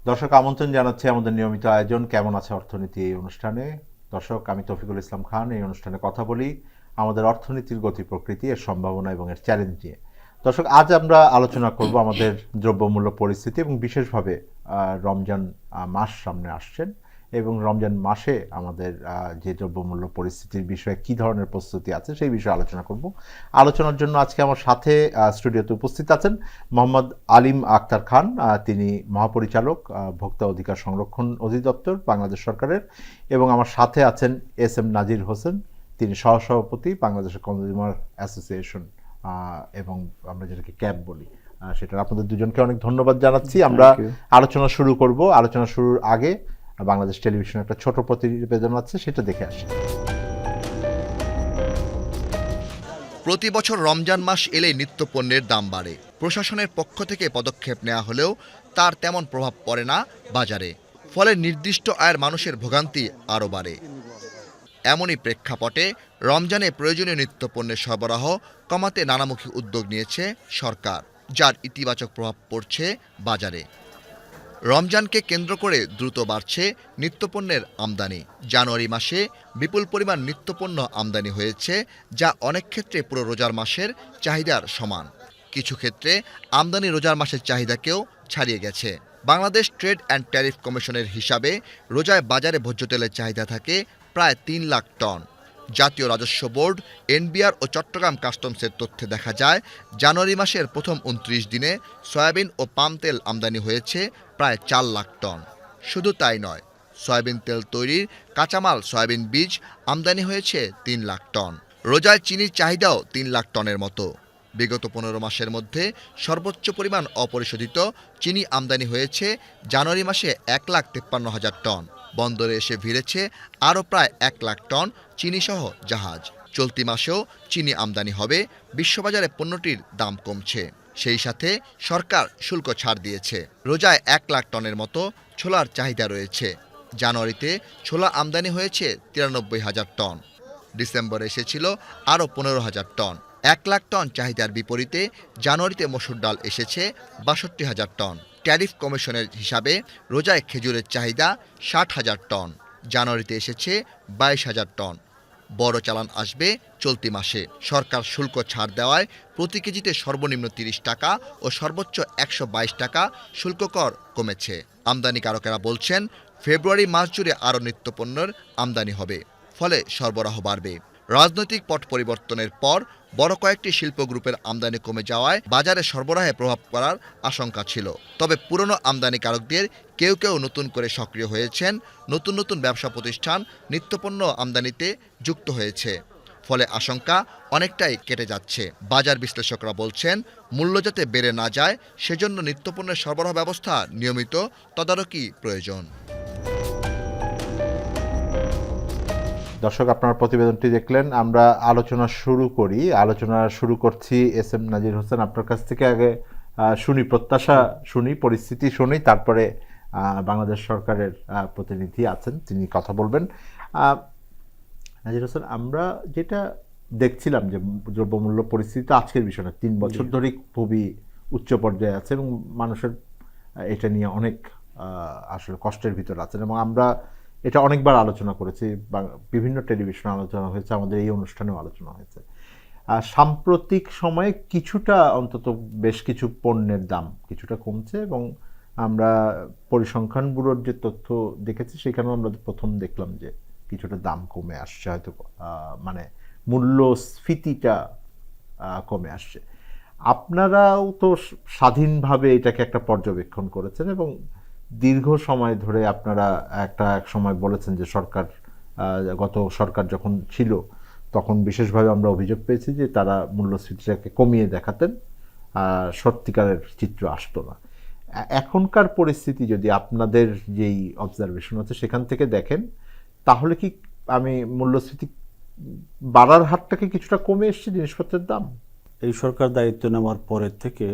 দর্শক আমন্ত্রণ জানাচ্ছি আমাদের নিয়মিত আয়োজন কেমন আছে অর্থনীতি এই অনুষ্ঠানে। দর্শক, আমি তৌফিকুল ইসলাম খান। এই অনুষ্ঠানে কথা বলি আমাদের অর্থনীতির গতি প্রকৃতি, এর সম্ভাবনা এবং এর চ্যালেঞ্জ নিয়ে। দর্শক, আজ আমরা আলোচনা করব আমাদের দ্রব্যমূল্য পরিস্থিতি এবং বিশেষভাবে রমজান মাস সামনে আসছেন এবং রমজান মাসে আমাদের যে দ্রব্যমূল্য পরিস্থিতির বিষয়ে কী ধরনের প্রস্তুতি আছে সেই বিষয়ে আলোচনা করব। আলোচনার জন্য আজকে আমার সাথে স্টুডিওতে উপস্থিত আছেন মোহাম্মদ আলিম আক্তার খান। তিনি মহাপরিচালক ভোক্তা অধিকার সংরক্ষণ অধিদপ্তর বাংলাদেশ সরকারের, এবং আমার সাথে আছেন এস এম নাজির হোসেন। তিনি সহসভাপতি বাংলাদেশ কনজিউমার অ্যাসোসিয়েশন, এবং আমরা যেটাকে ক্যাব বলি সেটা। আপনাদের দুজনকে অনেক ধন্যবাদ জানাচ্ছি। আমরা আলোচনা শুরু করব। আলোচনা শুরুর আগে বাংলাদেশ টেলিভিশনের একটা ছোট প্রতিবেদন আছে, সেটা দেখে আসি। প্রতি বছর রমজান মাস এলেই নিত্যপণ্যের দাম বাড়ে। প্রশাসনের পক্ষ থেকে পদক্ষেপ নেওয়া হলেও তার তেমন প্রভাব পড়ে না বাজারে, ফলে নির্দিষ্ট আয়ের মানুষের ভোগান্তি আরও বাড়ে। এমনই প্রেক্ষাপটে রমজানে প্রয়োজনীয় নিত্যপণ্যের সরবরাহ কমাতে নানামুখী উদ্যোগ নিয়েছে সরকার, যার ইতিবাচক প্রভাব পড়ছে বাজারে। রমজানকে কেন্দ্র করে দ্রুত বাড়ছে নিত্যপণ্যের আমদানি। জানুয়ারি মাসে বিপুল পরিমাণ নিত্যপণ্য আমদানি হয়েছে, যা অনেক ক্ষেত্রে পুরো রোজার মাসের চাহিদার সমান। কিছু ক্ষেত্রে আমদানি রোজার মাসের চাহিদাকেও ছাড়িয়ে গেছে। বাংলাদেশ ট্রেড অ্যান্ড ট্যারিফ কমিশনের হিসাবে রোজায় বাজারে ভোজ্য তেলের চাহিদা থাকে প্রায় 3 লাখ টন। জাতীয় রাজস্ব বোর্ড, এনবিআর ও চট্টগ্রাম কাস্টমসের তথ্যে দেখা যায়, জানুয়ারি মাসের প্রথম 29 দিনে সয়াবিন ও পাম তেল আমদানি হয়েছে প্রায় 4 লাখ টন। শুধু তাই নয়, সয়াবিন তেল তৈরির কাঁচামাল সয়াবিন বীজ আমদানি হয়েছে 3 লাখ টন। রোজায় চিনির চাহিদাও 3 লাখ টনের মতো। বিগত 15 মাসের মধ্যে সর্বোচ্চ পরিমাণ অপরিশোধিত চিনি আমদানি হয়েছে জানুয়ারি মাসে 1,53,000 টন। বন্দরে এসে ভিড়েছে আরও প্রায় 1 লাখ টন চিনিসহ জাহাজ। চলতি মাসেও চিনি আমদানি হবে। বিশ্ববাজারে পণ্যটির দাম কমছে, সেই সাথে সরকার শুল্ক ছাড় দিয়েছে। রোজায় 1 লাখ টনের মতো ছোলার চাহিদা রয়েছে। জানুয়ারিতে ছোলা আমদানি হয়েছে 93,000 টন। ডিসেম্বরে এসেছিল আরও 15,000 টন। 1 লাখ টন চাহিদার বিপরীতে জানুয়ারিতে মসুর ডাল এসেছে 62,000 টন। ট্যারিফ কমিশনের হিসাবে রোজায় খেজুরের চাহিদা 60,000 টন। জানুয়ারিতে এসেছে 22,000 টন। বড় চালান আসবে চলতি মাসে। সরকার শুল্ক ছাড় দেওয়ায় প্রতি কেজিতে সর্বনিম্ন 30 টাকা ও সর্বোচ্চ 122 টাকা শুল্ক কর কমেছে। আমদানিকারকেরা বলছেন, ফেব্রুয়ারি মাস জুড়ে আরও নিত্যপণ্যের আমদানি হবে, ফলে সরবরাহ বাড়বে। রাজনৈতিক পট পরিবর্তনের পর বড় কয়েকটি শিল্প গ্রুপের আমদানি কমে যাওয়ায় বাজারে সরবরাহে প্রভাব পড়ার আশঙ্কা ছিল। তবে পুরনো আমদানিকারকদের কেউ কেউ নতুন করে সক্রিয় হয়েছেন। নতুন নতুন ব্যবসা প্রতিষ্ঠান নিত্যপণ্য আমদানিতে যুক্ত হয়েছে, ফলে আশঙ্কা অনেকটাই কেটে যাচ্ছে। বাজার বিশ্লেষকরা বলছেন, মূল্য যাতে বেড়ে না যায় সেজন্য নিত্যপণ্যের সরবরাহ ব্যবস্থা নিয়মিত তদারকি প্রয়োজন। দর্শক, আপনার প্রতিবেদনটি দেখলেন। আমরা আলোচনা শুরু করছি এস এম নাজির হোসেন। আপনার কাছ থেকে আগে প্রত্যাশা শুনি, পরিস্থিতি শুনি, তারপরে বাংলাদেশ সরকারের প্রতিনিধি আছেন, তিনি কথা বলবেন। নাজির হোসেন, আমরা যেটা দেখছিলাম যে দ্রব্যমূল্য পরিস্থিতি আজকের বিষয় না, 3 বছর ধরেই খুবই উচ্চ পর্যায়ে আছে এবং মানুষের এটা নিয়ে অনেক আসলে কষ্টের ভিতর আছেন, এবং আমরা এটা অনেকবার আলোচনা করেছি, বিভিন্ন টেলিভিশনে আলোচনা হয়েছে, আমাদের এই অনুষ্ঠানেও আলোচনা হয়েছে। সাম্প্রতিক সময়ে কিছুটা, অন্তত বেশ কিছু পণ্যের দাম কিছুটা কমছে, এবং আমরা পরিসংখ্যান ব্যুরোর যে তথ্য দেখেছি সেখানেও আমরা প্রথম দেখলাম যে কিছুটা দাম কমে আসছে, হয়তো মানে মূল্যস্ফীতিটা কমে আসছে। আপনারাও তো স্বাধীনভাবে এটাকে একটা পর্যবেক্ষণ করেছেন, এবং দীর্ঘ সময় ধরে আপনারা এক সময় বলেছেন যে গত সরকার যখন ছিল তখন বিশেষভাবে আমরা অভিযোগ পেয়েছি যে তারা মূল্যস্ফীতিটাকে কমিয়ে দেখাতেন, সত্যিকারের চিত্র আসতো না। এখনকার পরিস্থিতি যদি আপনাদের যেই অবজারভেশন আছে সেখান থেকে দেখেন, তাহলে কি মূল্যস্ফীতি বাড়ার হারটাকে কিছুটা কমে এসছে জিনিসপত্রের দাম? এই সরকার দায়িত্ব নেওয়ার পরের থেকে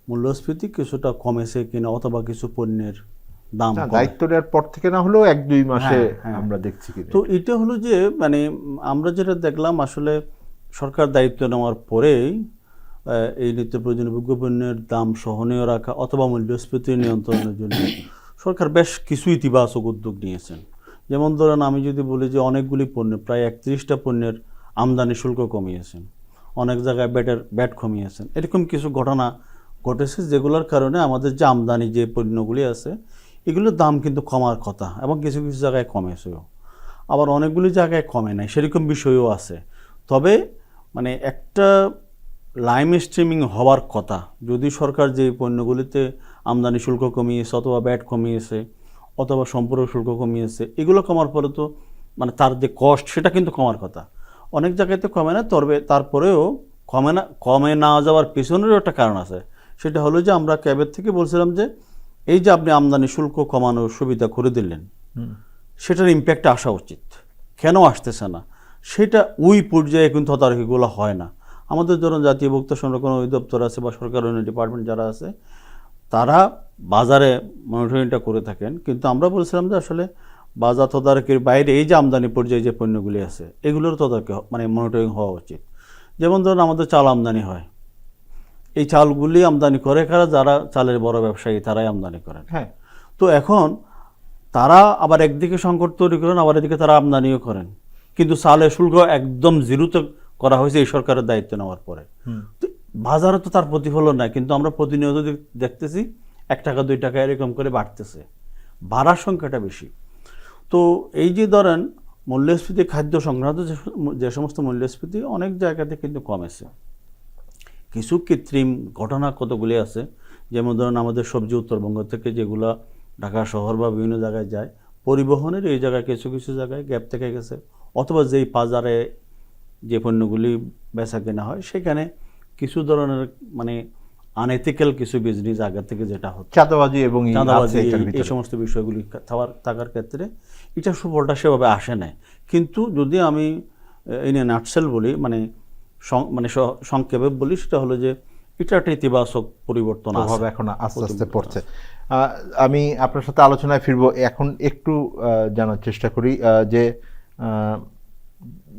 মূল্যস্ফীতি কিছুটা কমেছে কিনা, অথবা কিছু পণ্যের দাম দায়িত্ব নেওয়ার পর থেকে না হলেও 1-2 মাসে আমরা দেখছি কি। তো এটা হলো যে আমরা যেটা দেখলাম, আসলে সরকার দায়িত্ব নেওয়ার পরেই এই নিত্য প্রয়োজনীয় ভোগ্যপণ্যের দাম সহনীয় রাখা অথবা মূল্যস্ফীতি নিয়ন্ত্রণের জন্য সরকার বেশ কিছু ইতিবাচক উদ্যোগ নিয়েছেন। যেমন ধরেন আমি যদি বলি যে অনেকগুলি পণ্য, প্রায় 31টা পণ্যের আমদানি শুল্ক কমিয়েছেন, অনেক জায়গায় ব্যাট কমিয়েছেন। এরকম কিছু ঘটনা ঘটেছে যেগুলোর কারণে আমাদের যে আমদানি যে পণ্যগুলি আছে এগুলোর দাম কিন্তু কমার কথা এবং কিছু কিছু জায়গায় কমেছেও, আবার অনেকগুলি জায়গায় কমে নাই, সেরকম বিষয়ও আছে। তবে মানে একটা লাইম স্ট্রিমিং হওয়ার কথা, যদি সরকার যে পণ্যগুলিতে আমদানি শুল্ক কমিয়েছে অথবা ব্যাট কমিয়েছে অথবা সম্পূরক শুল্ক কমিয়েছে, এগুলো কমার পরে তো মানে তার যে কস্ট সেটা কিন্তু কমার কথা। অনেক জায়গাতে কমে না, তবে তারপরেও কমে না যাওয়ার পেছনেরও একটা কারণ আছে। সেটা হলো যে আমরা ক্যাবের থেকে বলছিলাম যে এই যে আপনি আমদানি শুল্ক কমানোর সুবিধা করে দিলেন, সেটার ইম্প্যাক্ট আসা উচিত, কেন আসতেছে না সেটা ওই পর্যায়ে কিন্তু তদারকিগুলো হয় না। আমাদের ধরুন জাতীয় ভোক্তা সংরক্ষণ অধিদপ্তর আছে বা সরকার ডিপার্টমেন্ট যারা আছে তারা বাজারে মনিটরিংটা করে থাকেন, কিন্তু আমরা বলছিলাম যে আসলে বাজার তদারকির বাইরে এই যে আমদানি পর্যায়ে যে পণ্যগুলি আছে এগুলোর তদারকি মানে মনিটরিং হওয়া উচিত। যেমন ধরুন আমাদের চাল আমদানি হয়, এই চালগুলি আমদানি করে কারা, যারা চালের বড় ব্যবসায়ী তারাই আমদানি করেন। হ্যাঁ, তো এখন তারা আবার একদিকে সংকট তৈরি করেন, আবার এদিকে তারা আমদানিও করেন, কিন্তু চালের শুল্ক একদম জিরোতে করা হয়েছে এই সরকারের দায়িত্ব নেওয়ার পরে। তো বাজারে তো তার প্রতিফলন নাই, কিন্তু আমরা প্রতিনিয়ত দেখতেছি 1 টাকা 2 টাকা এরকম করে বাড়তেছে, বাড়ার সংখ্যাটা বেশি। তো এই যে ধরেন মূল্যস্ফীতি, খাদ্য সংক্রান্ত যে সমস্ত মূল্যস্ফীতি অনেক জায়গাতে কিন্তু কমেছে। কিছু কৃত্রিম ঘটনা কতগুলি আছে, যেমন ধরেন আমাদের সবজি উত্তরবঙ্গ থেকে যেগুলো ঢাকা শহর বা বিভিন্ন জায়গায় যায়, পরিবহনের এই জায়গায় কিছু কিছু জায়গায় গ্যাপ থেকে গেছে, অথবা যেই বাজারে যে পণ্যগুলি বেচা কেনা হয় সেখানে কিছু ধরনের মানে আনএথিক্যাল কিছু বিজনেস আগে থেকে যেটা হচ্ছে, চাঁদাবাজি এবং চাঁদাবাজি এই সমস্ত বিষয়গুলি থাকার ক্ষেত্রে এটা সুফলটা সেভাবে আসে নাই। কিন্তু যদি আমি ইন এ নাটসেল বলি, মানে সংক্ষেপে বলি, সেটা হলো যে এটা একটা ইতিবাচক পরিবর্তন প্রভাব এখন আস্তে আস্তে পড়ছে। আমি আপনার সাথে আলোচনায় ফিরবো, এখন একটু জানার চেষ্টা করি যে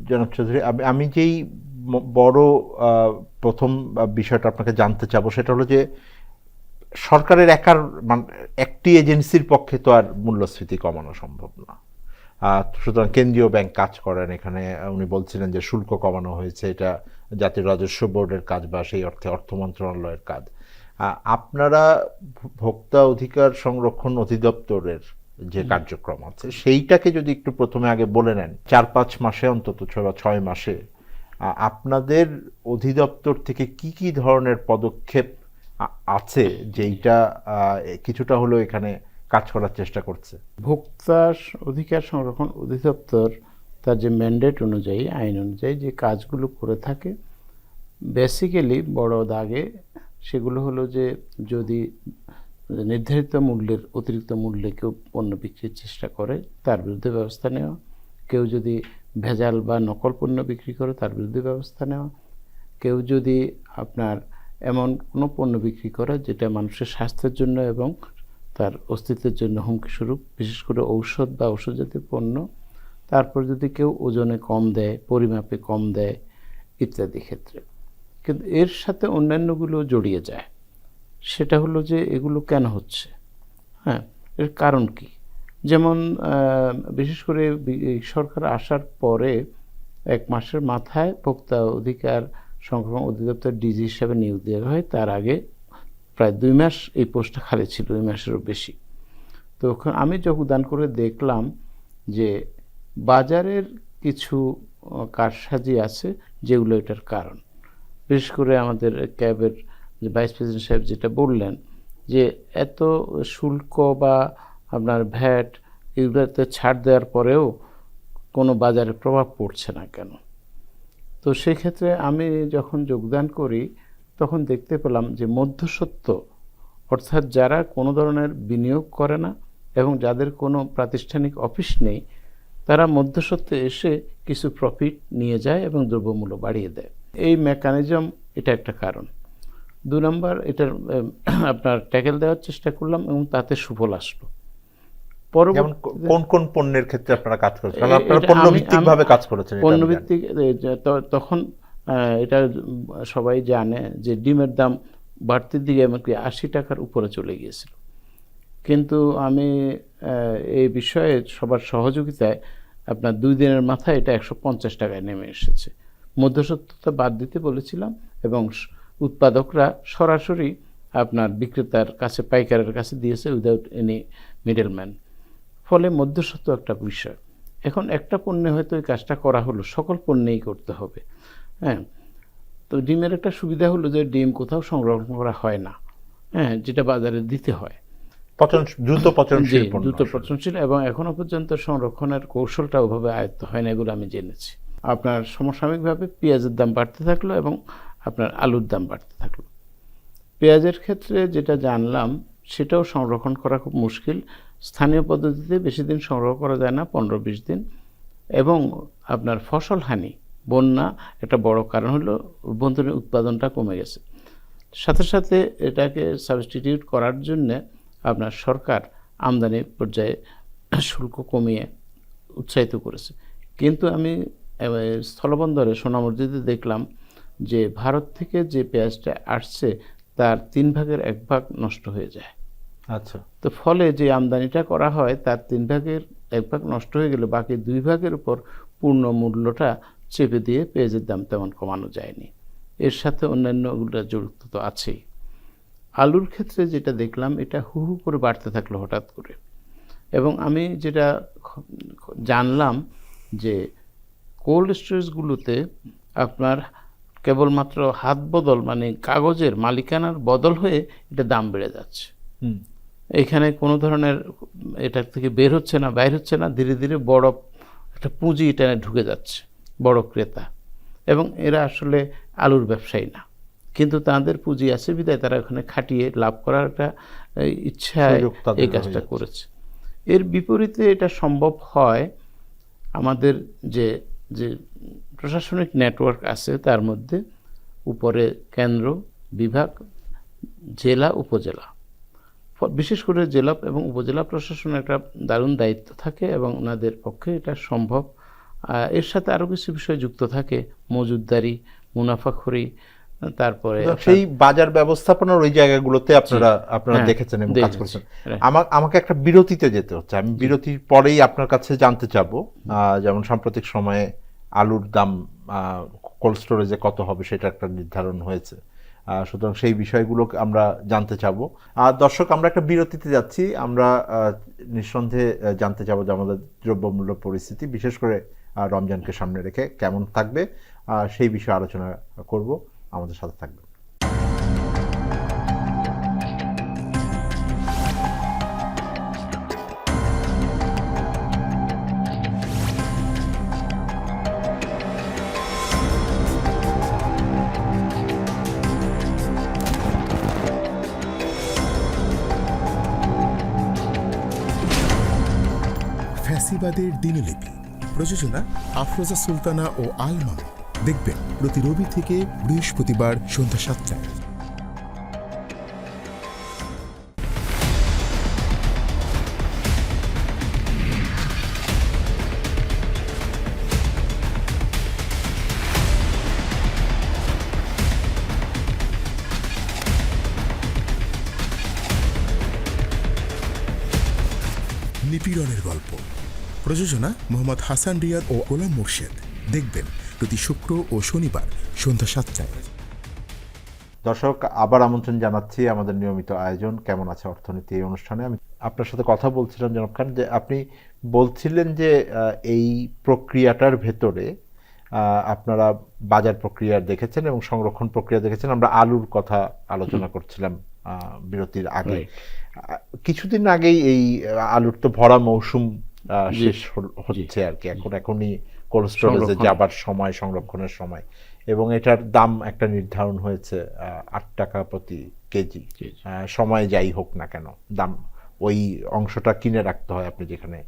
জনাব চৌধুরী, আমি যেই বড় প্রথম বিষয়টা আপনাকে জানতে চাবো সেটা হলো যে সরকারের একটি এজেন্সির পক্ষে তো আর মূল্যস্ফীতি কমানো সম্ভব না। সুতরাং কেন্দ্রীয় ব্যাংক কাজ করেন এখানে, উনি বলছিলেন যে শুল্ক কমানো হয়েছে, এটা জাতীয় রাজস্ব বোর্ডের কাজ বা সেই অর্থে অর্থ মন্ত্রণালয়ের কাজ। আপনারা ভোক্তা অধিকার সংরক্ষণ অধিদপ্তরের যে কার্যক্রম আছে সেইটাকে যদি একটু প্রথমে আগে বলে নেন, 4-5 মাসে অন্তত 6 মাসে আপনাদের অধিদপ্তর থেকে কি কি ধরনের পদক্ষেপ আছে যেইটা কিছুটা হলেও এখানে কাজ করার চেষ্টা করছে? ভোক্তা অধিকার সংরক্ষণ অধিদপ্তর তার যে ম্যান্ডেট অনুযায়ী, আইন অনুযায়ী যে কাজগুলো করে থাকে, বেসিক্যালি বড় দাগে সেগুলো হলো যে যদি নির্ধারিত মূল্যের অতিরিক্ত মূল্যে কেউ পণ্য বিক্রির চেষ্টা করে তার বিরুদ্ধে ব্যবস্থা নেওয়া, কেউ যদি ভেজাল বা নকল পণ্য বিক্রি করে তার বিরুদ্ধে ব্যবস্থা নেওয়া, কেউ যদি আপনার এমন কোনো পণ্য বিক্রি করে যেটা মানুষের স্বাস্থ্যের জন্য এবং তার অস্তিত্বের জন্য হুমকিস্বরূপ, বিশেষ করে ঔষধ বা ঔষধ জাতীয় পণ্য, তারপর যদি কেউ ওজনে কম দেয়, পরিমাপে কম দেয় ইত্যাদি ক্ষেত্রে। কিন্তু এর সাথে অন্যান্যগুলো জড়িয়ে যায়। সেটা হলো যে এগুলো কেন হচ্ছে, হ্যাঁ, এর কারণ কি। যেমন বিশেষ করে সরকার আসার পরে 1 মাসের মাথায় ভোক্তা অধিকার সংরক্ষণ অধিদপ্তর ডিজি হিসাবে নিয়োগ দেওয়া হয়। তার আগে প্রায় 2 মাস এই পোস্টটা খালি ছিল, 2 মাসেরও বেশি। তো আমি যোগদান করে দেখলাম যে বাজারের কিছু কারসাজি আছে যেগুলো এটার কারণ। বিশেষ করে আমাদের ক্যাবের যে ভাইস প্রেসিডেন্ট সাহেব যেটা বললেন যে এত শুল্ক বা আপনার ভ্যাট এগুলোতে ছাড় দেওয়ার পরেও কোনো বাজারে প্রভাব পড়ছে না কেন। তো সেক্ষেত্রে আমি যখন যোগদান করি তখন দেখতে পেলাম যে মধ্যস্বত্ব, অর্থাৎ যারা কোনো ধরনের বিনিয়োগ করে না এবং যাদের কোনো প্রাতিষ্ঠানিক অফিস নেই, তারা মধ্যস্বত্বে এসে কিছু প্রফিট নিয়ে যায় এবং দ্রব্যমূল্য বাড়িয়ে দেয়। এই মেকানিজম এটা একটা কারণ। 2 নম্বর, এটার আপনার ট্যাকেল দেওয়ার চেষ্টা করলাম এবং তাতে সুফল আসলো। কোন কোন পণ্যের ক্ষেত্রে আপনারা কাজ করেছেন? কারণ আপনারা পণ্যভিত্তিকভাবে কাজ করেছেন। পণ্যভিত্তিক তখন এটা সবাই জানে যে ডিমের দাম বাড়তির দিকে এমনকি 80 টাকার উপরে চলে গিয়েছিল। কিন্তু আমি এই বিষয়ে সবার সহযোগিতায় আপনার 2 দিনের মাথায় এটা 150 টাকায় নেমে এসেছে। মধ্যস্বত্বতা বাদ দিতে বলেছিলাম এবং উৎপাদকরা সরাসরি আপনার বিক্রেতার কাছে, পাইকারের কাছে দিয়েছে উইদাউট এনি মিডলম্যান। ফলে মধ্যস্বত্ব একটা বিষয়। এখন একটা পণ্যে হয়তো এই কাজটা করা হলো, সকল পণ্যেই করতে হবে। হ্যাঁ, তো ডিমের একটা সুবিধা হলো যে ডিম কোথাও সংরক্ষণ করা হয় না, হ্যাঁ, যেটা বাজারে দিতে হয়। দ্রুত পচনশীল পণ্য। দ্রুত পচনশীল, এবং এখনো পর্যন্ত সংরক্ষণের কৌশলটা ওভাবে আয়ত্ত হয় না, এগুলো আমি জেনেছি। আপনার সমসাময়িকভাবে পেঁয়াজের দাম বাড়তে থাকলো এবং আপনার আলুর দাম বাড়তে থাকলো। পেঁয়াজের ক্ষেত্রে যেটা জানলাম সেটাও সংরক্ষণ করা খুব মুশকিল। স্থানীয় পদ্ধতিতে বেশি দিন সংগ্রহ করা যায় না, 15-20 দিন। এবং আপনার ফসল হানি, বন্যা একটা বড় কারণ হলো অভ্যন্তরীণ উৎপাদনটা কমে গেছে। সাথে সাথে এটাকে সাবস্টিটিউট করার জন্যে আপনার সরকার আমদানি পর্যায়ে শুল্ক কমিয়ে উৎসাহিত করেছে। কিন্তু আমি স্থলবন্দরে সোনামুরদিতে দেখলাম যে ভারত থেকে যে পেঁয়াজটা আসছে তার 3 ভাগের 1 ভাগ নষ্ট হয়ে যায়। আচ্ছা। তো ফলে যে আমদানিটা করা হয় তার 3 ভাগের 1 ভাগ নষ্ট হয়ে গেলে বাকি 2 ভাগের উপর পূর্ণ মূল্যটা চেপে দিয়ে পেঁয়াজের দাম তেমন কমানো যায়নি। এর সাথে অন্যান্যগুলো জড়িত তো আছেই। আলুর ক্ষেত্রে যেটা দেখলাম এটা হু হু করে বাড়তে থাকলো হঠাৎ করে। এবং আমি যেটা জানলাম যে কোল্ড স্টোরেজগুলোতে আপনার কেবলমাত্র হাত বদল, মানে কাগজের মালিকানার বদল হয়ে এটা দাম বেড়ে যাচ্ছে। এখানে কোনো ধরনের এটার থেকে বের হচ্ছে না, বাইর হচ্ছে না, ধীরে ধীরে বড় একটা পুঁজি এটা ঢুকে যাচ্ছে, বড় ক্রেতা। এবং এরা আসলে আলুর ব্যবসায়ী না, কিন্তু তাদের পুঁজি আছে বিধায় তারা ওখানে খাটিয়ে লাভ করার একটা ইচ্ছায় এই কাজটা করেছে। এর বিপরীতে এটা সম্ভব হয় আমাদের যে যে প্রশাসনিক নেটওয়ার্ক আছে তার মধ্যে উপরে কেন্দ্র, বিভাগ, জেলা, উপজেলা, বিশেষ করে জেলা এবং উপজেলা প্রশাসনের একটা দারুণ দায়িত্ব থাকে এবং ওনাদের পক্ষে এটা সম্ভব। এর সাথে আরও কিছু বিষয় যুক্ত থাকে, মজুতদারি, মুনাফাখোরি, তারপরে সেই বাজার ব্যবস্থাপনার ওই জায়গাগুলোতে আপনারা দেখেছেন এবং কাজ করেছেন। আমাকে একটা বিরতিতে যেতে হচ্ছে, আমি বিরতির পরেই আপনার কাছে জানতে চাবো, যেমন সাম্প্রতিক সময়ে আলুর দাম কোল্ড স্টোরেজে কত হবে সেটা একটা নির্ধারণ হয়েছে, সুতরাং সেই বিষয়গুলো আমরা জানতে চাবো। দর্শক, আমরা একটা বিরতিতে যাচ্ছি। আমরা নিঃসন্দেহে জানতে চাবো যে আমাদের দ্রব্যমূল্য পরিস্থিতি বিশেষ করে রমজানকে সামনে রেখে কেমন থাকবে, সেই বিষয়ে আলোচনা করব। আমাদের সাথে থাকবেন। ফ্যাসিবাদের দিনলিপি, প্রযোজনা আফরোজা সুলতানা ও আল মামুন। দেখবেন প্রতি রবি থেকে বৃহস্পতিবার সন্ধ্যা 7টায়। নিপীড়নের গল্প, প্রযোজনা মোহাম্মদ হাসান রিয়াদ ও গোলাম মোর্শেদ। দেখবেন প্রতি শুক্র ও শনিবার সন্ধ্যা 7টায়। দর্শক, আবার আমন্ত্রণ জানাচ্ছি আমাদের নিয়মিত আয়োজন কেমন আছে অর্থনীতি এই অনুষ্ঠানে। আমি আপনার সাথে কথা বলছিলাম জনাব খান, যে আপনি বলছিলেন যে এই প্রক্রিয়াটার ভেতরে আপনারা বাজার প্রক্রিয়া দেখেছেন এবং সংরক্ষণ প্রক্রিয়া দেখেছেন। আমরা আলুর কথা আলোচনা করছিলাম বিরতির আগে। কিছুদিন আগেই এই আলুর তো ভরা মৌসুম শেষ হচ্ছে আর কি, এখনই কোল্ড স্টোরেজে যাবার সময়, সংরক্ষণের সময়, এবং এটার দাম একটা নির্ধারণ হয়েছে 8 টাকা প্রতি কেজি। সময় যাই হোক না কেন, দাম ওই অংশটা কিনে রাখতে হয় আপনি যেখানে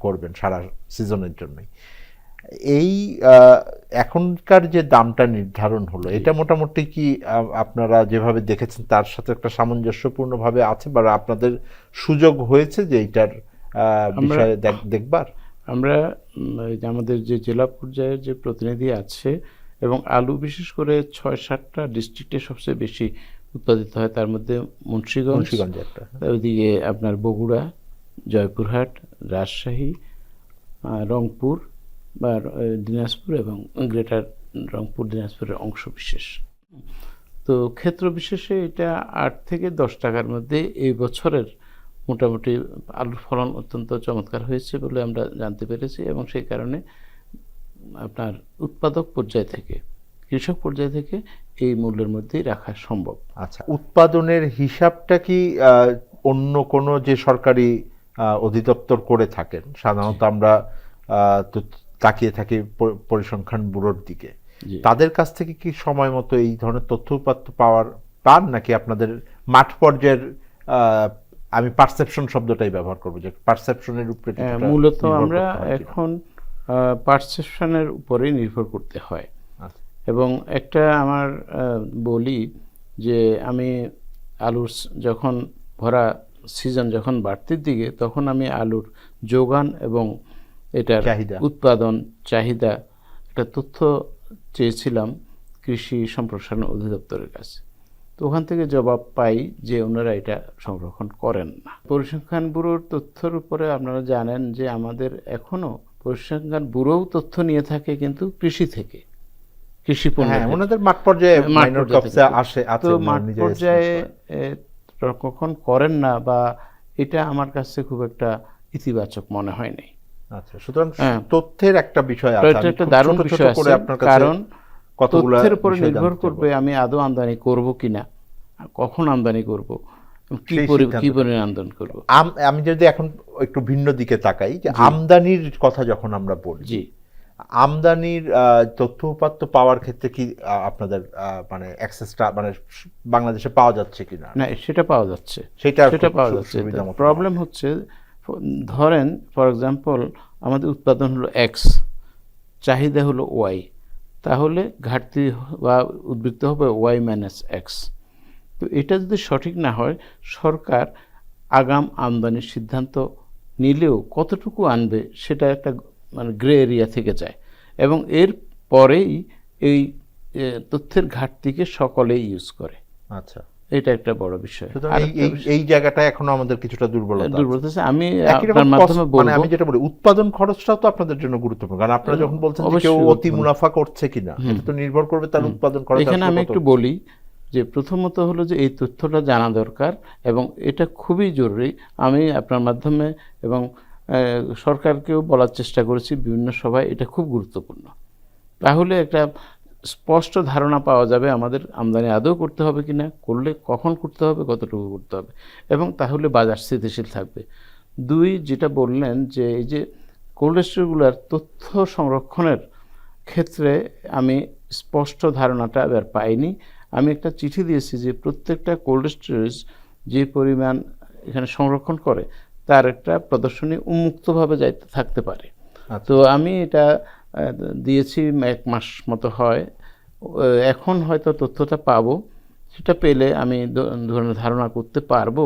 করবেন সারা সিজনের জন্যই। এই এখনকার যে দামটা নির্ধারণ হলো, এটা মোটামুটি কি আপনারা যেভাবে দেখেছেন তার সাথে একটা সামঞ্জস্যপূর্ণভাবে আছে, বা আপনাদের সুযোগ হয়েছে যে এইটার বিষয়ে দেখবার? আমরা আমাদের যে জেলা পর্যায়ের যে প্রতিনিধি আছে এবং আলু বিশেষ করে 6-7টা ডিস্ট্রিক্টে সবচেয়ে বেশি উৎপাদিত হয়, তার মধ্যে মুন্সিগঞ্জ, একটা ওইদিকে আপনার বগুড়া, জয়পুরহাট, রাজশাহী, রংপুর বা দিনাজপুর এবং গ্রেটার রংপুর দিনাজপুরের অংশ বিশেষ। তো ক্ষেত্র বিশেষে এটা 8 থেকে 10 টাকার মধ্যে এই বছরের মোটামুটি আলুর ফলন অত্যন্ত চমৎকার হয়েছে বলে আমরা জানতে পেরেছি, এবং সেই কারণে আপনার উৎপাদক পর্যায় থেকে, কৃষক পর্যায় থেকে এই মূল্যের মধ্যেই রাখা সম্ভব। আচ্ছা, উৎপাদনের হিসাবটা কি অন্য কোনো যে সরকারি অধিদপ্তর করে থাকেন? সাধারণত আমরা তো তাকিয়ে থাকি পরিসংখ্যান ব্যুরোর দিকে, জি। তাদের কাছ থেকে কি সময় মতো এই ধরনের তথ্য উপাত্ত পান, নাকি আপনাদের মাঠ পর্যায়ের আমি পারসেপশন শব্দটাই ব্যবহার করবো, যে পারসেপশনের উপরে কিছুটা মূলত নির্ভর আমরা করতে হয় কিনা? এখন পারসেপশনের উপরেই নির্ভর করতে হয়। আচ্ছা। এবং একটা আমার বলি যে আমি আলুর যখন ভরা সিজন যখন বাড়তির দিকে, তখন আমি আলুর যোগান এবং এটার চাহিদা। উৎপাদন চাহিদা একটা তথ্য চেয়েছিলাম কৃষি সম্প্রসারণ অধিদপ্তরের কাছে। তো ওখান থেকে জবাব পাই যে ওনারা এটা সংরক্ষণ করেন না। পরিসংখ্যান ব্যুরোর তথ্যের উপরে আপনারা জানেন যে আমাদের এখনো পরিসংখ্যান ব্যুরোও তথ্য নিয়ে থাকে, কিন্তু কৃষি থেকে, কৃষি পণ্য হ্যাঁ, থেকে। ওনাদের মাঠ পর্যায়ে মাঠ মাইনর পর্যায়ে কপসে থেকে। আসে, তো আছে মাঠ নিজের পর্যায়ে estimate কখন করেন না, বা এটা আমার কাছে খুব একটা ইতিবাচক মনে হয়নি। করে। আচ্ছা, সুতরাং হ্যাঁ। তথ্যের একটা বিষয় তো আছে। এটা আমি একটা খুব দারুণ ছোট ছোট বিষয় করে আছে, আপনার কাছে কারণ কতগুলা তথ্যের উপরে বিষয় নির্ভর জানতে করবে চাবো। আমি আদৌ আমদানি করব কিনা, কখন আমদানি করব, কি সেই কি সিদ্ধান্তটা। পরিমাণ আমদানি করব। আমি যদি এখন একটু ভিন্ন দিকে তাকাই, যে জি। আমদানির কথা যখন আমরা বলি, জি, আমদানির তথ্য উপাত্ত পাওয়ার ক্ষেত্রে কি আপনাদের মানে অ্যাক্সেসটা মানে বাংলাদেশে পাওয়া যাচ্ছে কিনা? না সেটা পাওয়া যাচ্ছে, সেটা সেটা খুব পাওয়া যাচ্ছে। সুবিধা মতো প্রবলেম হচ্ছে, ধরেন ফর এক্সাম্পল আমাদের উৎপাদন হলো এক্স, চাহিদা হলো ওয়াই, তাহলে ঘাটতি বা উদ্বৃত্ত হবে ওয়াই মাইনাস এক্স। তো এটা যদি সঠিক না হয়, সরকার আগাম আমদানির সিদ্ধান্ত নিলেও কতটুকু আনবে সেটা একটা মানে গ্রে এরিয়া থেকে যায়, এবং এর পরেই এই তথ্যের ঘাটতিকে সকলেই ইউজ করে। আচ্ছা, এটা একটা বড় বিষয়। সুতরাং এই জায়গাটা এখনো আমাদের কিছুটা দুর্বলতা আছে। দুর্বলতা আছে। আমি একই রকম আপনার মাধ্যমে মানে বলবো, আমি যেটা বলি, উৎপাদন খরচটাও তো আপনাদের জন্য গুরুত্বপূর্ণ, কারণ আপনারা যখন বলছেন যে কেউ অবশ্যই অতি মুনাফা করছে কিনা, এটা তো নির্ভর করবে তার উৎপাদন খরচ। এখানে আমি একটু বলি যে প্রথমত হলো যে এই তথ্যটা জানা দরকার, এবং এটা খুবই জরুরি। আমি আপনার মাধ্যমে এবং সরকারকেও বলার চেষ্টা করেছি বিভিন্ন সভায়, এটা খুব গুরুত্বপূর্ণ। তাহলে একটা স্পষ্ট ধারণা পাওয়া যাবে আমাদের আমদানি আদৌ করতে হবে কিনা, করলে কখন করতে হবে, কতটুকু করতে হবে, এবং তাহলে বাজার স্থিতিশীল থাকবে। দুই, যেটা বললেন যে এই যে কোল্ড স্টোরগুলোর তথ্য সংরক্ষণের ক্ষেত্রে আমি স্পষ্ট ধারণাটা এবার পাইনি। আমি একটা চিঠি দিয়েছি যে প্রত্যেকটা কোল্ড স্টোরেজ যে পরিমাণ এখানে সংরক্ষণ করে তার একটা প্রদর্শনী উন্মুক্তভাবে যাইতে থাকতে পারে। তো আমি এটা দিয়েছি, 1 মাস মতো হয়, এখন হয়তো তথ্যটা পাবো। সেটা পেলে আমি ধরনের ধারণা করতে পারবো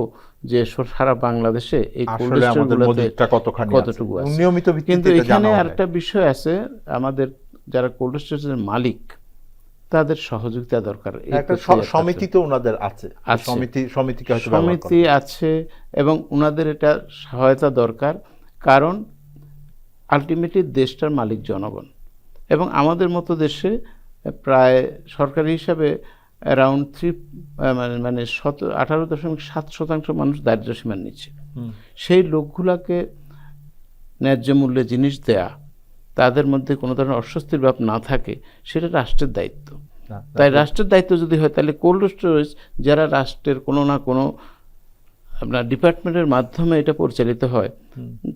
যে সারা বাংলাদেশে এই কোল্ড আসলে আমাদের স্টোরগুলোতে মজুদটা কতখানি কতটুকু আছে, আছে। নিয়মিত ভিত্তিতে কিন্তু এটা এখানে জানা হয়। আরেকটা বিষয় আছে, আমাদের যারা কোল্ড স্টোরেজের মালিক তাদের সহযোগিতা দরকার। এই একটা প্রক্রিয়াটাতে। সমিতি তো ওনাদের আছে, আছে। সমিতিকে হয়তো ব্যবহার করা। সমিতি আছে, এবং ওনাদের এটা সহায়তা দরকার, কারণ আলটিমেটলি দেশটার মালিক জনগণ, এবং আমাদের মতো দেশে প্রায় সরকারি হিসাবে অ্যারাউন্ড 18.7% মানুষ দারিদ্র্য সীমার নিচে। সেই লোকগুলাকে ন্যায্য মূল্যে জিনিস দেয়া, তাদের মধ্যে কোনো ধরনের অস্বস্তির ভাব না থাকে, সেটা রাষ্ট্রের দায়িত্ব। তাই রাষ্ট্রের দায়িত্ব যদি হয়, তাহলে কোল্ড স্টোরেজ যারা রাষ্ট্রের কোনো না কোনো আপনার ডিপার্টমেন্টের মাধ্যমে এটা পরিচালিত হয়,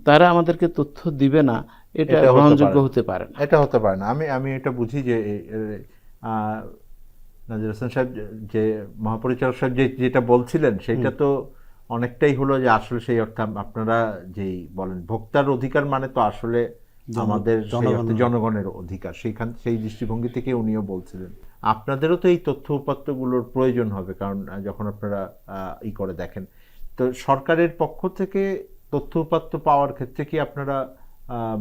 তারা আমাদেরকে তথ্য দিবে না, এটা গ্রহণযোগ্য হতে পারে না। এটা হতে পারে না। আমি এটা বুঝি যে নাজির হোসেন সাহেব, যে মহাপরিচালক সাহেব যেটা বলছিলেন, সেটা তো অনেকটাই হলো যে আসলে সেই অর্থে আপনারা যেই বলেন ভোক্তার অধিকার, মানে তো আসলে আমাদের সেই অর্থে জনগণের অধিকার, সেই দৃষ্টিভঙ্গি থেকে উনিও বলছিলেন। আপনাদেরও তো এই তথ্য উপাত্তগুলোর প্রয়োজন হবে, কারণ যখন আপনারা করে দেখেন, তো সরকারের পক্ষ থেকে তথ্য উপাত্ত পাওয়ার ক্ষেত্রে কি আপনারা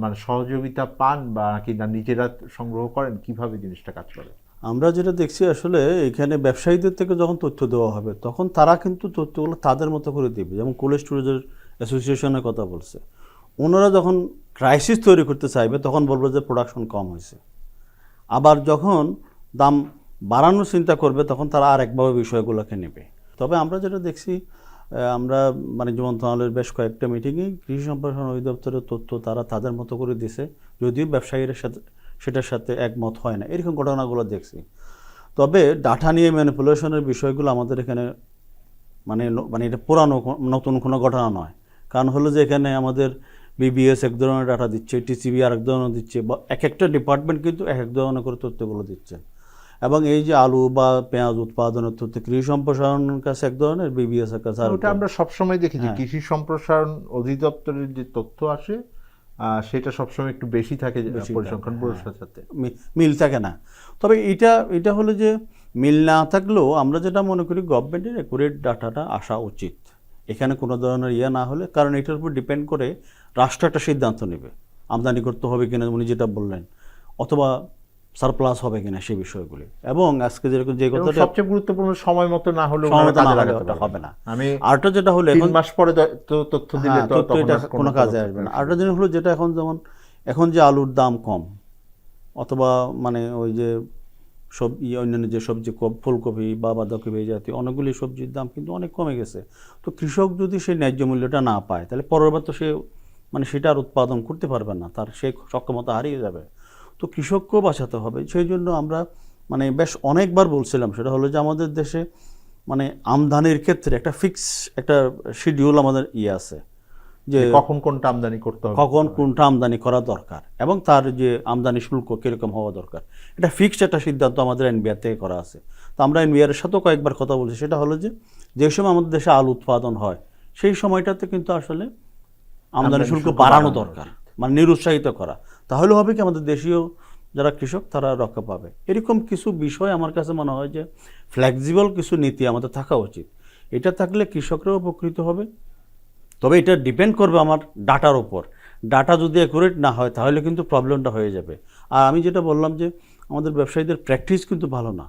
মানে সহযোগিতা পান বা নাকি না নিজেরা সংগ্রহ করেন, কিভাবে জিনিসটা কাজ করে? আমরা যেটা দেখছি আসলে এখানে ব্যবসায়ীদের থেকে যখন তথ্য দেওয়া হবে তখন তারা কিন্তু তথ্যগুলো তাদের মতো করে দেবে। যেমন কোল্ড স্টোরেজের অ্যাসোসিয়েশনের কথা বলছে, ওনারা যখন ক্রাইসিস তৈরি করতে চাইবে তখন বলবে যে প্রোডাকশন কম হয়েছে। আবার যখন দাম বাড়ানোর চিন্তা করবে তখন তারা আরেকভাবে বিষয়গুলোকে নেবে। তবে আমরা যেটা দেখছি, আমরা বাণিজ্য মন্ত্রণালয়ের বেশ কয়েকটা মিটিংয়ে কৃষি সম্প্রসারণ অধিদপ্তরের তথ্য তারা তাদের মতো করে দিছে, যদিও ব্যবসায়ীরা সেটার সাথে একমত হয় না, এরকম ঘটনাগুলো দেখছি। তবে ডাটা নিয়ে ম্যানিপুলেশনের বিষয়গুলো আমাদের এখানে মানে এটা পুরানো নতুন কোনো ঘটনা নয়। কারণ হলো যে এখানে আমাদের বিবিএস এক ধরনের ডাটা দিচ্ছে, টিসিবি আরেক ধরনের দিচ্ছে, বা এক একটা ডিপার্টমেন্ট কিন্তু এক ধরনের করে তথ্যগুলো দিচ্ছে। এবং এই যে আলু বা পেঁয়াজ উৎপাদনের তথ্য কৃষি সম্প্রসারণের কাছে এক ধরনের, বিবিএস এর কাছে আরেক ওটা আমরা সবসময় দেখি যে হ্যাঁ। কৃষি সম্প্রসারণ অধিদপ্তরের যে তথ্য আসে সেটা সবসময় একটু বেশি থাকে বেশি পরিসংখ্যান থাকে, ব্যবস্থার সাথে। মিল থাকে না। তবে এটা হলো যে মিল না থাকলেও আমরা যেটা মনে করি গভর্নমেন্টের অ্যাকুরেট ডাটাটা আসা উচিত এখানে, কোনো ধরনের না হলে। কারণ এটার উপর ডিপেন্ড করে রাষ্ট্র একটা সিদ্ধান্ত নেবে আমদানি করতে হবে কিনা, উনি যেটা বললেন, অথবা সারপ্লাস হবে কিনা সেই বিষয়গুলি। এবং আজকে যেরকম যে এবং কথাটা সবচেয়ে গুরুত্বপূর্ণ সময় মতো না হলে সময় মতো না হলে ওটা হবে না। আমি আরটা যেটা হলো 3 এখন মাস পরে তথ্য দিলে হ্যাঁ, তো তথ্য তখন এটা আর কোনো কাজে আসবে না। আরেকটা জিনিস হলো যেটা এখন, যেমন এখন যে আলুর দাম কম, অথবা মানে ওই যে অন্যান্য যে সবজি, ফুলকপি বা বাঁধাকপি এই জাতীয় অনেকগুলি সবজির দাম কিন্তু অনেক কমে গেছে। তো কৃষক যদি সেই ন্যায্য মূল্যটা না পায় তাহলে পরেরবার তো সে মানে সেটা আর উৎপাদন করতে পারবে না, তার সেই সক্ষমতা হারিয়ে যাবে। তো কৃষককেও বাঁচাতে হবে। সেই জন্য আমরা মানে বেশ অনেকবার বলছিলাম, সেটা হলো যে আমাদের দেশে মানে আমদানির ক্ষেত্রে একটা ফিক্স একটা শিডিউল আমাদের আছে, যে কখন কোনটা আমদানি করতে হবে, কখন কোনটা আমদানি করা দরকার এবং তার যে আমদানি শুল্ক কীরকম হওয়া দরকার, এটা ফিক্সড একটা সিদ্ধান্ত আমাদের এনবিআর থেকে করা আছে। তো আমরা এনবিআরের সাথেও কয়েকবার কথা বলছি, সেটা হলো যে সময় আমাদের দেশে আলু উৎপাদন হয় সেই সময়টাতে কিন্তু আসলে আমদানি শুল্ক বাড়ানো দরকার, মানে নিরুৎসাহিত করা। তাহলে হবে কি আমাদের দেশীয় যারা কৃষক তারা রক্ষা পাবে। এরকম কিছু বিষয় আমার কাছে মনে হয় যে ফ্লেক্সিবল কিছু নীতি আমাদের থাকা উচিত। এটা থাকলে কৃষকরাও উপকৃত হবে। তবে এটা ডিপেন্ড করবে আমার ডাটার উপর। ডাটা যদি অ্যাকুরেট না হয় তাহলে কিন্তু প্রবলেমটা হয়ে যাবে। আর আমি যেটা বললাম যে আমাদের ব্যবসায়ীদের প্র্যাকটিস কিন্তু ভালো না।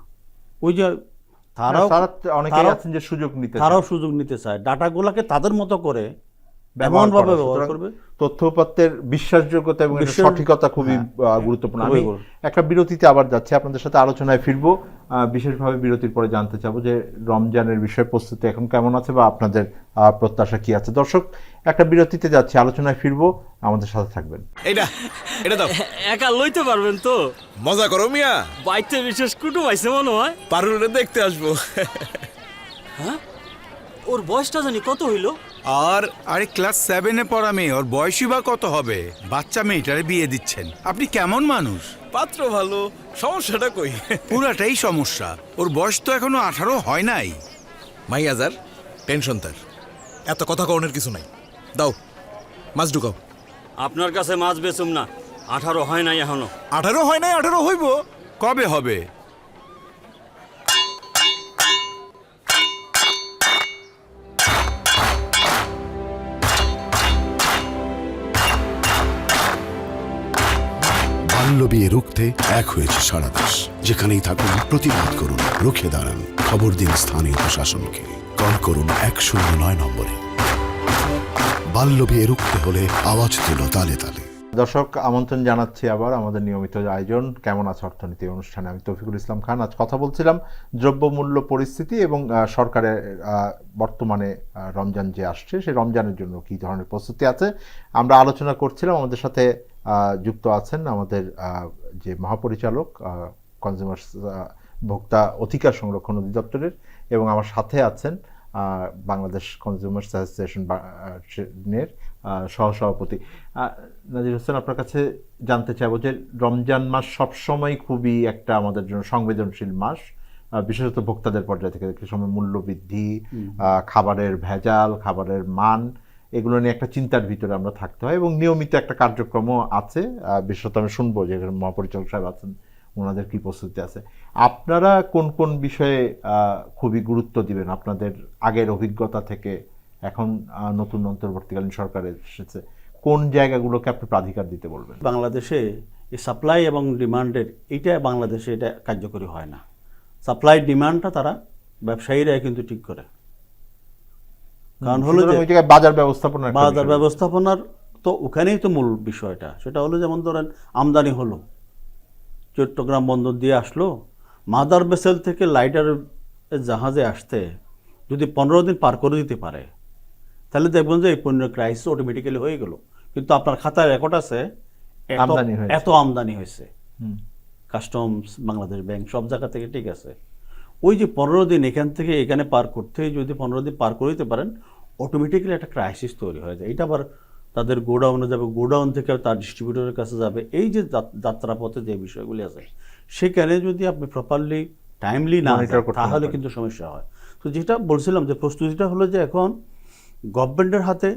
ওই যে অনেকেই আছেন যে সুযোগ নিতে চায়। তারাও সুযোগ নিতে চায়, ডাটাগুলোকে তাদের মতো করে এমনভাবে ব্যবহার করবে। তথ্যপত্রের বিশ্বাসযোগ্যতা এবং এর সঠিকতা খুবই গুরুত্বপূর্ণ। আমি একটা বিরতিতে আবার যাচ্ছি, আপনাদের সাথে আলোচনায় ফিরবো। বিশেষভাবে বিরতির পরে জানতে চাবো যে রমজানের বিষয়ে প্রস্তুতি এখন কেমন আছে বা আপনাদের প্রত্যাশা কি আছে। দর্শক, একটা বিরতিতে যাচ্ছি, আলোচনায় ফিরবো, আমাদের সাথে থাকবেন। এটা দাও। একা লইতে পারবেন তো? মজা করো মিয়া। বাইতে বিশেষ কুটুম আইছে মনে হয়। পারুরে দেখতে আসবো। হ্যাঁ, ওর বয়সটা জানি কত হইল? আরে ক্লাস 7-এ পড়া মেয়ে, ওর বয়সই বা কত হবে? বাচ্চা মেয়েটারে বিয়ে দিচ্ছেন, আপনি কেমন মানুষ? পাত্র ভালো, সমস্যাটা কই? পুরাটাই সমস্যা। ওর বয়স তো এখনো 18 হয় নাই। মাইয়াজার টেনশন তার, এত কথা কওনের কিছু নাই। দাও মাছ ঢুকাও। আপনার কাছে মাছ বেচুম না, 18 হয় নাই এখনো। 18 হয় নাই, 18 হইব। কবে হবে? বাল্যবিয়ে রুখতে এক হয়েছে সারা দেশ। যেখানেই থাকুন প্রতিবাদ করুন, রুখে দাঁড়ান। খবর দিন স্থানীয় প্রশাসনকে। কল করুন 109 নম্বরে। বাল্যবিয়ে রুখতে হলে আওয়াজ তুল তালে তালে। দর্শক, আমন্ত্রণ জানাচ্ছি আবার আমাদের নিয়মিত আয়োজন কেমন আছে অর্থনীতি অনুষ্ঠানে। আমি তৌফিকুল ইসলাম খান। আজ কথা বলছিলাম দ্রব্যমূল্য পরিস্থিতি এবং সরকারের বর্তমানে রমজান যে আসছে সেই রমজানের জন্য কী ধরনের প্রস্তুতি আছে আমরা আলোচনা করছিলাম। আমাদের সাথে যুক্ত আছেন আমাদের যে মহাপরিচালক কনজিউমার্স ভোক্তা অধিকার সংরক্ষণ অধিদপ্তরের, এবং আমার সাথে আছেন বাংলাদেশ কনজিউমার্স অ্যাসোসিয়েশনের সহসভাপতি নাজির হোসেন। আপনার কাছে জানতে চাইব যে রমজান মাস সবসময় খুবই একটা আমাদের জন্য সংবেদনশীল মাস, বিশেষত ভোক্তাদের পর্যায়ে থেকে। একটি সময় মূল্য বৃদ্ধি, খাবারের ভেজাল, খাবারের মান, এগুলো নিয়ে একটা চিন্তার ভিতরে আমরা থাকতে হয় এবং নিয়মিত একটা কার্যক্রমও আছে। বিশেষত আমি শুনবো যে মহাপরিচালক সাহেব আছেন, ওনাদের কি প্রস্তুতি আছে। আপনারা কোন কোন বিষয়ে খুবই গুরুত্ব দিবেন আপনাদের আগের অভিজ্ঞতা থেকে? এখন নতুন অন্তর্বর্তীকালীন সরকার এসেছে, কোন জায়গাগুলোকে আপনি প্রাধিকার দিতে বলবেন? বাংলাদেশে এই সাপ্লাই এবং ডিমান্ডের এইটা বাংলাদেশে এটা কার্যকরী হয় না। সাপ্লাই ডিমান্ডটা তারা ব্যবসায়ীরা কিন্তু ঠিক করে। কারণ হলো যে সুতরাং ওই জায়গায় বাজার ব্যবস্থাপনা একটা বাজার বিষয়। ব্যবস্থাপনার তো ওখানেই তো মূল বিষয়টা। সেটা হলো যেমন ধরেন আমদানি হলো, চট্টগ্রাম বন্দর দিয়ে আসলো, মাদার ভেসেল থেকে লাইটার জাহাজে আসতে যদি 15 দিন পার করে দিতে পারে, তাহলে দেখবেন যে এই পণ্যের ক্রাইসিস অটোমেটিক্যালি হয়ে গেল। কিন্তু আপনার খাতায় রেকর্ড আছে আমদানি হয়েছে। এত আমদানি হয়েছে, কাস্টমস, বাংলাদেশ ব্যাংক সব জায়গা থেকে ঠিক আছে। ওই যে 15 দিন এখান থেকে এখানে পার করতে যদি 15 দিন পার করে দিতে পারেন, অটোমেটিক্যালি একটা ক্রাইসিস তৈরি হয়ে যায়। এটা আবার তাদের গোডাউনে যাবে, গোডাউন থেকে তার ডিস্ট্রিবিউটরের কাছে যাবে। এই যে যাত্রাপথে যে বিষয়গুলি আছে, সেখানে যদি আপনি প্রপারলি টাইমলি না Monitor যান, করতে না তাহলে পারেন। কিন্তু সমস্যা হয়। তো যেটা বলছিলাম যে প্রস্তুতিটা হলো যে এখন গভর্নমেন্টের হাতে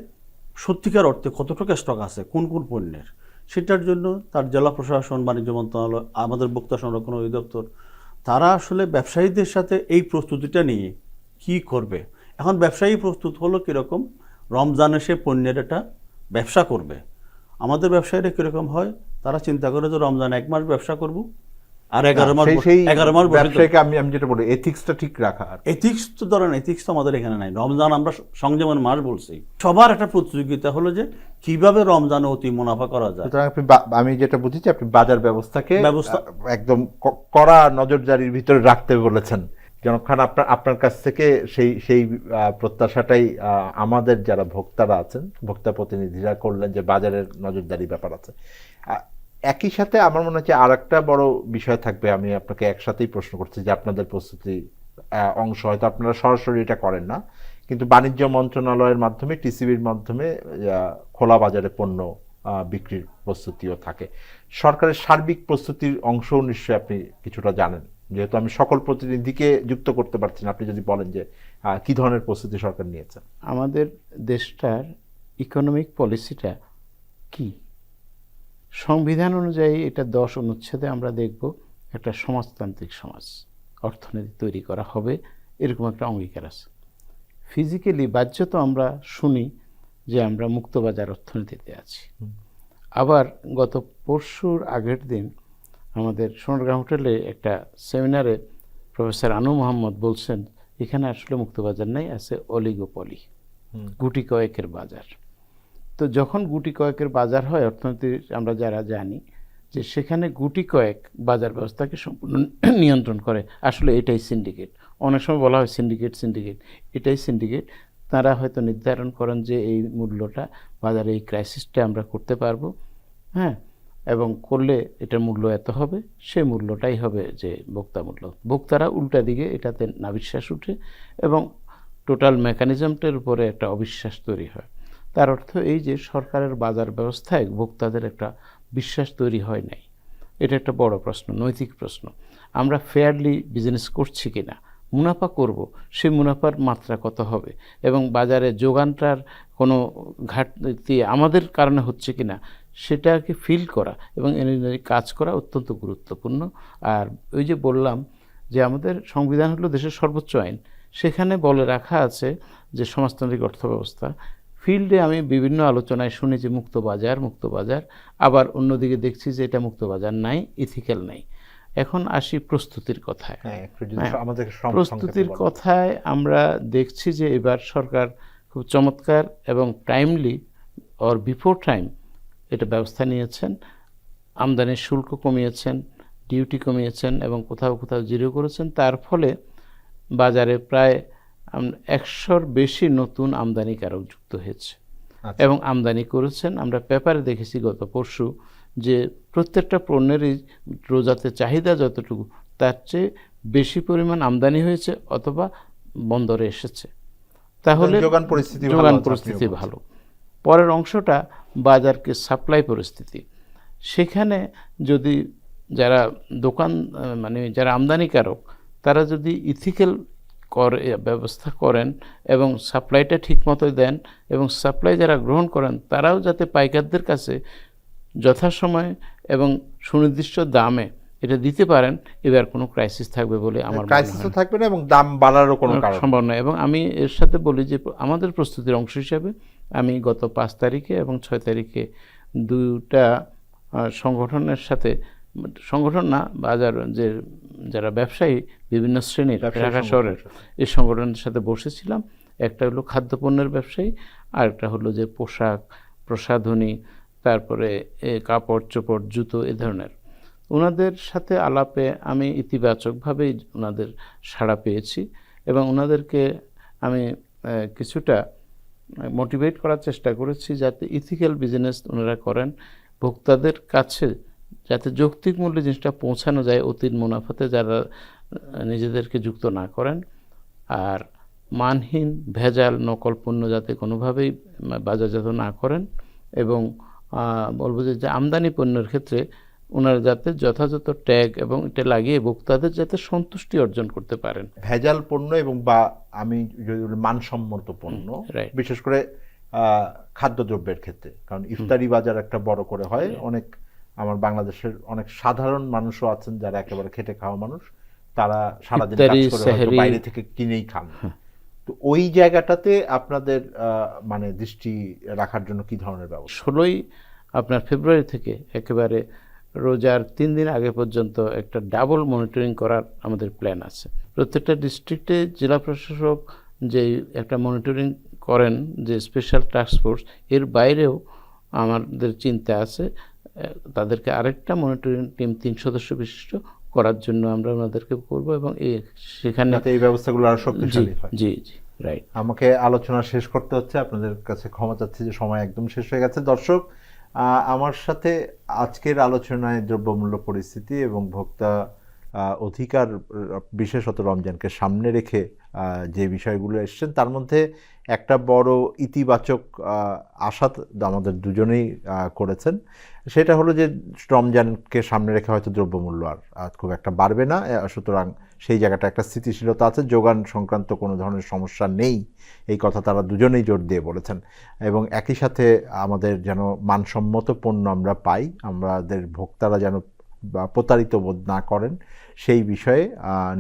সত্যিকার অর্থে কতটুকু স্টক আছে কোন কোন পণ্যের, সেটার জন্য তার জেলা প্রশাসন, বাণিজ্য মন্ত্রণালয়, আমাদের ভোক্তা সংরক্ষণ অধিদপ্তর, তারা আসলে ব্যবসায়ীদের সাথে এই প্রস্তুতিটা নিয়ে কি করবে। এখন ব্যবসায়ী প্রস্তুত হলো কীরকম, রমজানে সে পণ্যের একটা ব্যবসা করবে। আমাদের ব্যবসায়ীরা কীরকম হয়, তারা চিন্তা করে যে রমজান 1 মাস ব্যবসা করব, আর 11 মাস সেই 11 মাস বসে ব্যবসায়ীকে আমি যেটা বলি এথিক্সটা ঠিক রাখা আর কি। এথিক্স তো ধরেন, এথিক্স তো আমাদের এখানে নাই। রমজান আমরা সংযমের মাস বলছি। সবার একটা প্রতিযোগিতা হলো যে কিভাবে রমজানে অতি মুনাফা করা যায়। সুতরাং আমি যেটা বুঝেছি আপনি বাজার ব্যবস্থাকে ব্যবস্থা- একদম কড়া নজরদারির ভিতরে রাখতে বলেছেন। জনাব খান, আপনার কাছ থেকে সেই প্রত্যাশাটাই আমাদের যারা ভোক্তারা আছেন, ভোক্তা প্রতিনিধিরা করলেন যে বাজারের নজরদারি ব্যাপার আছে। একই সাথে আমার মনে হচ্ছে আর একটা বড় বিষয় থাকবে, আমি আপনাকে একসাথেই প্রশ্ন করছি যে আপনাদের প্রস্তুতি অংশ হয়তো আপনারা সরাসরি এটা করেন না, কিন্তু বাণিজ্য মন্ত্রণালয়ের মাধ্যমে, টিসিবির মাধ্যমে খোলা বাজারে পণ্য বিক্রির প্রস্তুতিও থাকে। সরকারের সার্বিক প্রস্তুতির অংশও নিশ্চয়ই আপনি কিছুটা জানেন, যেহেতু আমি সকল প্রতিনিধিকে যুক্ত করতে পারছি না। আপনি যদি বলেন যে কি ধরনের প্রস্তুতি সরকার নিয়েছে। আমাদের দেশটার ইকোনমিক পলিসিটা কি, সংবিধান অনুযায়ী এটা 10 অনুচ্ছেদে আমরা দেখব একটা সমাজতান্ত্রিক সমাজ, অর্থনীতি তৈরি করা হবে, এরকম একটা অঙ্গীকার আছে। ফিজিক্যালি বাহ্যত আমরা শুনি যে আমরা মুক্তবাজার অর্থনীতিতে আছি। আবার গত পরশুর আগের দিন আমাদের সোনারগাঁও হোটেলে একটা সেমিনারে প্রফেসর আনু মোহাম্মদ বলছেন এখানে আসলে মুক্তবাজার নাই, আছে অলিগোপলি, গুটি কয়েকের বাজার। তো যখন গুটি কয়েকের বাজার হয় অর্থনীতির আমরা যারা জানি যে সেখানে গুটি কয়েক বাজার ব্যবস্থাকে সম্পূর্ণ নিয়ন্ত্রণ করে। আসলে এটাই সিন্ডিকেট। অনেক সময় বলা হয় সিন্ডিকেট, এটাই সিন্ডিকেট। তারা হয়তো নির্ধারণ করেন যে এই মূল্যটা বাজারে, এই ক্রাইসিসটা আমরা করতে পারবো, হ্যাঁ, এবং করলে এটার মূল্য এত হবে, সেই মূল্যটাই হবে যে ভোক্তা মূল্য। ভোক্তারা উল্টা দিকে এটাতে নাবিশ্বাস উঠে এবং টোটাল মেকানিজমটার উপরে একটা অবিশ্বাস তৈরি হয়। তার অর্থ এই যে সরকারের বাজার ব্যবস্থায় ভোক্তাদের একটা বিশ্বাস তৈরি হয় নাই। এটা একটা বড় প্রশ্ন, নৈতিক প্রশ্ন। আমরা ফেয়ারলি বিজনেস করছি কিনা, মুনাফা করব, সেই মুনাফার মাত্রা কত হবে, এবং বাজারে যোগানটার কোনো ঘাটতি আমাদের কারণে হচ্ছে কিনা সেটাকে ফিল করা এবং এনে কাজ করা অত্যন্ত গুরুত্বপূর্ণ। আর ওই যে বললাম যে আমাদের সংবিধান হলো দেশের সর্বোচ্চ আইন, সেখানে বলে রাখা আছে যে সমাজতান্ত্রিক অর্থব্যবস্থা। ফিল্ডে আমি বিভিন্ন আলোচনায় শুনি যে মুক্ত বাজার, আবার অন্যদিকে দেখছি যে এটা মুক্ত বাজার নাই, ইথিক্যাল নাই। এখন আসি প্রস্তুতির কথায়। প্রস্তুতির কথায় আমরা দেখছি যে এবার সরকার খুব চমৎকার এবং টাইমলি অর বিফোর টাইম এটা ব্যবস্থা নিয়েছেন। আমদানির শুল্ক কমিয়েছেন, ডিউটি কমিয়েছেন এবং কোথাও কোথাও জিরো করেছেন। তার ফলে বাজারে প্রায় 100-র বেশি নতুন আমদানিকারক যুক্ত হয়েছে এবং আমদানি করেছেন। আমরা পেপারে দেখেছি গত পরশু যে প্রত্যেকটা পণ্যেরই রোজাতে চাহিদা যতটুকু তার চেয়ে বেশি পরিমাণ আমদানি হয়েছে অথবা বন্দরে এসেছে। তাহলে যোগান পরিস্থিতি ভালো। পরের অংশটা বাজারকে সাপ্লাই পরিস্থিতি। সেখানে যদি যারা দোকান মানে যারা আমদানিকারক তারা যদি ইথিক্যাল ব্যবস্থা করেন এবং সাপ্লাইটা ঠিকমতো দেন এবং সাপ্লাই যারা গ্রহণ করেন তারাও যাতে পাইকারদের কাছে যথাসময়ে এবং সুনির্দিষ্ট দামে এটা দিতে পারেন, এবার কোনো ক্রাইসিস থাকবে বলে আমার মনে হয় না। থাকবে না এবং দাম বাড়ারও কোনো সম্ভাবনা। এবং আমি এর সাথে বলি যে আমাদের প্রস্তুতির অংশ হিসাবে আমি গত 5 তারিখে এবং 6 তারিখে দুটা সংগঠনের সাথে, সংগঠন না, বাজার যে যারা ব্যবসায়ী বিভিন্ন শ্রেণীর ঢাকা শহরের এই সংগঠনের সাথে বসেছিলাম। একটা হলো খাদ্যপণ্যের ব্যবসায়ী, আর একটা হলো যে পোশাক, প্রসাধনী, তারপরে কাপড় চোপড়, জুতো, এ ধরনের। ওনাদের সাথে আলাপে আমি ইতিবাচকভাবেই ওনাদের সাড়া পেয়েছি এবং ওনাদেরকে আমি কিছুটা মোটিভেট করার চেষ্টা করেছি যাতে ইথিক্যাল বিজনেস ওনারা করেন, ভোক্তাদের কাছে যাতে যৌক্তিক মূল্যে জিনিসটা পৌঁছানো যায়, অতির মুনাফাতে যারা নিজেদেরকে যুক্ত না করেন, আর মানহীন ভেজাল নকল পণ্য যাতে কোনোভাবেই বাজারজাত না করেন, এবং বলবো যে আমদানি পণ্যের ক্ষেত্রে ওনারা যাতে যথাযথ ট্যাগ এবং এটা লাগিয়ে ভোক্তাদের যাতে সন্তুষ্টি অর্জন করতে পারেন। ভেজাল পণ্য এবং বা আমি যদি বলি মানসম্মত পণ্য, বিশেষ করে খাদ্যদ্রব্যের ক্ষেত্রে, কারণ ইফতারি বাজার একটা বড় করে হয়, অনেক আমার বাংলাদেশের অনেক সাধারণ মানুষও আছেন যারা একেবারে খেটে খাওয়া মানুষ, তারা সারাদিন কাজ করে হয়তো বাইরে থেকে কিনেই খান। তো ওই জায়গাটাতে আপনাদের মানে দৃষ্টি রাখার জন্য কি ধরনের ব্যবস্থা? 16 ফেব্রুয়ারি থেকে একেবারে রোজার 3 দিন আগে পর্যন্ত একটা ডাবল মনিটরিং করার আমাদের প্ল্যান আছে। প্রত্যেকটা ডিস্ট্রিক্টে জেলা প্রশাসক যে একটা মনিটরিং করেন, যে স্পেশাল টাস্ক ফোর্স, এর বাইরেও আমাদের চিন্তা আছে তাদেরকে আরেকটা মনিটরিং টিম 3 সদস্য বিশিষ্ট করার জন্য আমরা ওনাদেরকে করব, এবং সেখানে এই ব্যবস্থাগুলো আরো শক্তিশালী হয়। জি জি, রাইট। আমাকে আলোচনা শেষ করতে হচ্ছে, আপনাদের কাছে ক্ষমা চাচ্ছি যে সময় একদম শেষ হয়ে গেছে। দর্শক, আমার সাথে আজকের আলোচনায় দ্রব্যমূল্য পরিস্থিতি এবং ভোক্তা অধিকার, বিশেষত রমজানকে সামনে রেখে যে বিষয়গুলো এসছেন, তার মধ্যে একটা বড় ইতিবাচক আশা আমাদের দুজনেই করেছেন। সেটা হলো যে রমজানকে সামনে রেখে হয়তো দ্রব্যমূল্য আর খুব একটা বাড়বে না, সুতরাং সেই জায়গাটা একটা স্থিতিশীলতা আছে, যোগান সংক্রান্ত কোনো ধরনের সমস্যা নেই, এই কথা তারা দুজনেই জোর দিয়ে বলেছেন। এবং একই সাথে আমাদের যেন মানসম্মত পণ্য আমরা পাই, আমাদের ভোক্তারা যেন প্রতারিত বোধ না করেন, সেই বিষয়ে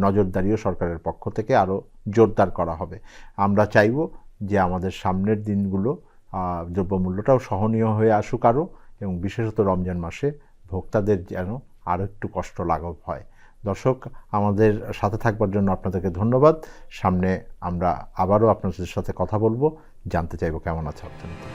নজরদারিও সরকারের পক্ষ থেকে আরও জোরদার করা হবে। আমরা চাইব যে আমাদের সামনের দিনগুলো দ্রব্যমূল্যটাও সহনীয় হয়ে আসুক আরও, এবং বিশেষত রমজান মাসে ভোক্তাদের যেন আরও একটু কষ্ট লাঘব হয়। দর্শক, আমাদের সাথে থাকবার জন্য আপনাদেরকে ধন্যবাদ। সামনে আমরা আবারও আপনাদের সাথে কথা বলবো, জানতে চাইব কেমন আছে অর্থনীতি।